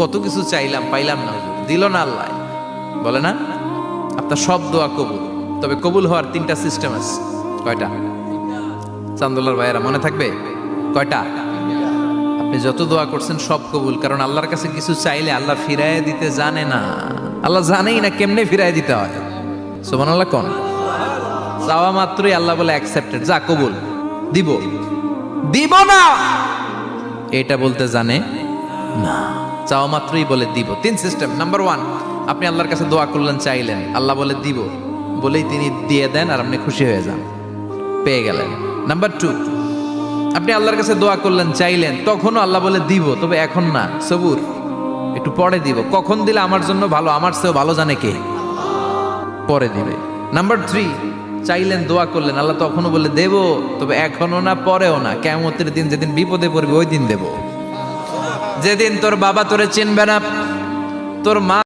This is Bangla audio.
কত কিছু চাইলাম, পাইলাম না, হুজুর দিল না আল্লাহ। বলে না, আপনার সব দোয়া কবুল, তবে কবুল হওয়ার 3টা সিস্টেম আছে। কয়টা? চান্দুল্লার ভাইয়েরা মনে থাকবে? কয়টা? আপনি যত দোয়া করছেন সব কবুল, কারণ আল্লাহর কাছে কিছু চাইলে আল্লাহ ফিরাইয়া দিতে জানে না। আল্লাহ জানেই না কেমনে ফিরাইয়া দিতে হয়। সুবহানাল্লাহ কোন? চাওয়া মাত্রই আল্লাহ বলে অ্যাকসেপ্টেড, যা কবুল, দিব দিব না এটা বলতে জানে না। চাওয়া মাত্রই বলে দিব। 3 সিস্টেম। নাম্বার 1, আপনি আল্লাহর কাছে দোয়া করলেন, চাইলেন, আল্লাহ বলে দিব, বলেই তিনি দিয়ে দেন আর আপনি খুশি হয়ে যান, পেয়ে গেলেন। নাম্বার 2, আপনি আল্লাহর কাছে দোয়া করলেন, চাইলেন, তখনও আল্লাহ বলে দিব, তবে এখন না, সবুর, একটু পরে দিব। কখন দিলে আমার জন্য ভালো, আমার চেয়েও ভালো জানে কে, পরে দিবে। নাম্বার 3, চাইলেন, দোয়া করলেন, আল্লাহ তখনও বলে দেব, তবে এখনো না, পরেও না, কিয়ামতের দিন যেদিন বিপদে পড়বে ওই দিন দেব। যেদিন তোর বাবা তোরে চিনবে না, তোর মা